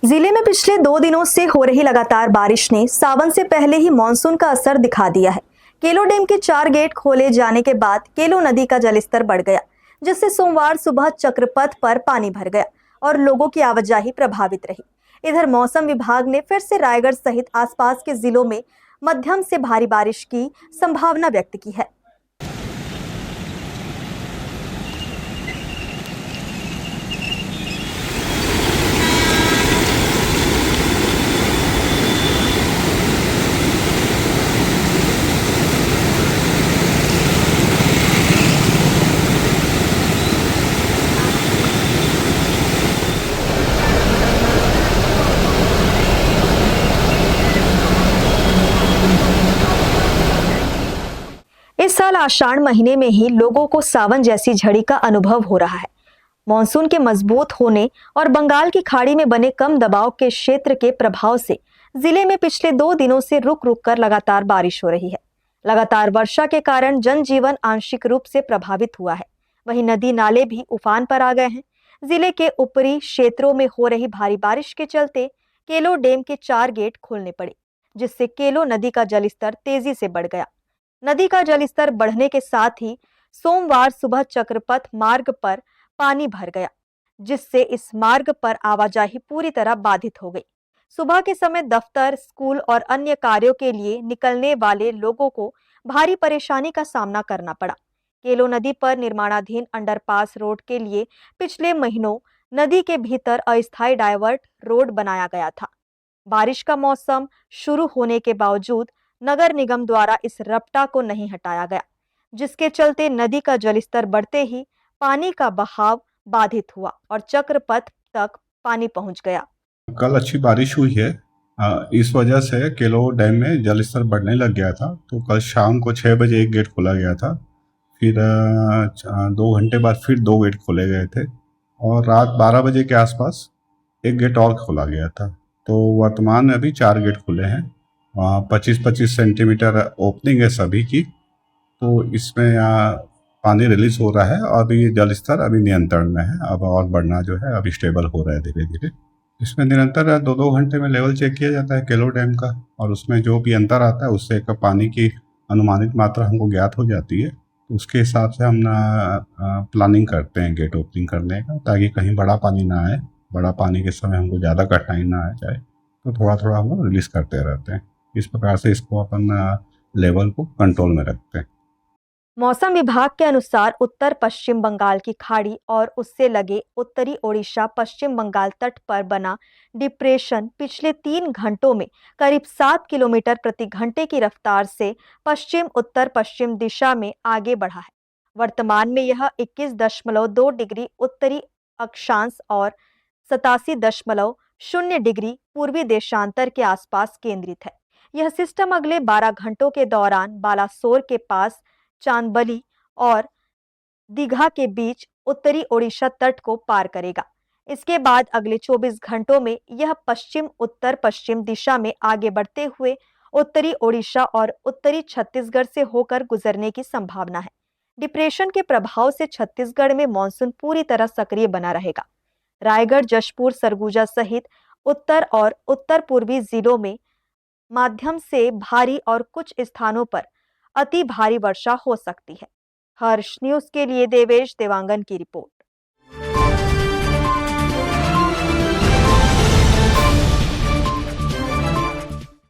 जिले में पिछले 2 दिनों से हो रही लगातार बारिश ने सावन से पहले ही मानसून का असर दिखा दिया है। केलो डैम के 4 गेट खोले जाने के बाद केलो नदी का जलस्तर बढ़ गया, जिससे सोमवार सुबह चक्रपथ पर पानी भर गया और लोगों की आवाजाही प्रभावित रही। इधर मौसम विभाग ने फिर से रायगढ़ सहित आसपास के जिलों में मध्यम से भारी बारिश की संभावना व्यक्त की है। इस साल आषाढ़ महीने में ही लोगों को सावन जैसी झड़ी का अनुभव हो रहा है। मॉनसून के मजबूत होने और बंगाल की खाड़ी में बने कम दबाव के क्षेत्र के प्रभाव से जिले में पिछले 2 दिनों से रुक रुक कर लगातार बारिश हो रही है। लगातार वर्षा के कारण जनजीवन आंशिक रूप से प्रभावित हुआ है। वहीं नदी नाले भी उफान पर आ गए हैं। जिले के ऊपरी क्षेत्रों में हो रही भारी बारिश के चलते केलो डैम के 4 गेट खोलने पड़े, जिससे केलो नदी का जलस्तर तेजी से बढ़ गया। नदी का जलस्तर बढ़ने के साथ ही सोमवार सुबह चक्रपथ मार्ग पर पानी भर गया, जिससे इस मार्ग पर आवाजाही पूरी तरह बाधित हो गई। सुबह के समय दफ्तर, स्कूल और अन्य कार्यों के लिए निकलने वाले लोगों को भारी परेशानी का सामना करना पड़ा। केलो नदी पर निर्माणाधीन अंडरपास रोड के लिए पिछले महीनों नदी के भीतर अस्थायी डायवर्ट रोड बनाया गया था। बारिश का मौसम शुरू होने के बावजूद नगर निगम द्वारा इस रपटा को नहीं हटाया गया, जिसके चलते नदी का जलस्तर बढ़ते ही पानी का बहाव बाधित हुआ और चक्रपथ तक पानी पहुंच गया। कल अच्छी बारिश हुई है। इस वजह से केलो डैम में जलस्तर बढ़ने लग गया था। तो कल शाम को 6 बजे एक गेट खोला गया था। फिर 2 घंटे बाद फिर 2 गेट खोले गए थे और रात 12 बजे के आसपास एक गेट और खोला गया था। तो वर्तमान में अभी 4 गेट खुले हैं। 25-25 सेंटीमीटर ओपनिंग है सभी की। तो इसमें पानी रिलीज हो रहा है और अभी जलस्तर अभी नियंत्रण में है। अब और बढ़ना जो है अभी स्टेबल हो रहा है धीरे धीरे। इसमें निरंतर 2-2 घंटे में लेवल चेक किया जाता है केलो डैम का, और उसमें जो भी अंतर आता है उससे एक पानी की अनुमानित मात्रा हमको ज्ञात हो जाती है। तो उसके हिसाब से हम प्लानिंग करते हैं गेट ओपनिंग करने का, ताकि कहीं बड़ा पानी ना आए। बड़ा पानी के समय हमको ज़्यादा कठिनाई ना आ जाए, तो थोड़ा थोड़ा हम लोग रिलीज करते रहते हैं। इस प्रकार से इसको अपन लेवल को कंट्रोल में रखते हैं। मौसम विभाग के अनुसार उत्तर पश्चिम बंगाल की खाड़ी और उससे लगे उत्तरी ओडिशा पश्चिम बंगाल तट पर बना डिप्रेशन पिछले 3 घंटों में करीब 7 किलोमीटर प्रति घंटे की रफ्तार से पश्चिम उत्तर पश्चिम दिशा में आगे बढ़ा है। वर्तमान में यह 21.2 डिग्री उत्तरी अक्षांश और 87.0 डिग्री पूर्वी देशांतर के आसपास केंद्रित है। यह सिस्टम अगले 12 घंटों के दौरान बालासोर के पास चांदबली और दीघा के बीच उत्तरी ओडिशा तट को पार करेगा। इसके बाद अगले 24 घंटों में यह पश्चिम उत्तर पश्चिम दिशा में आगे बढ़ते हुए उत्तरी ओडिशा और उत्तरी छत्तीसगढ़ से होकर गुजरने की संभावना है। डिप्रेशन के प्रभाव से छत्तीसगढ़ में मानसून पूरी तरह सक्रिय बना रहेगा। रायगढ़, जशपुर, सरगुजा सहित उत्तर और उत्तर पूर्वी जिलों में माध्यम से भारी और कुछ स्थानों पर अति भारी वर्षा हो सकती है। हर्ष न्यूज के लिए देवेश देवांगन की रिपोर्ट।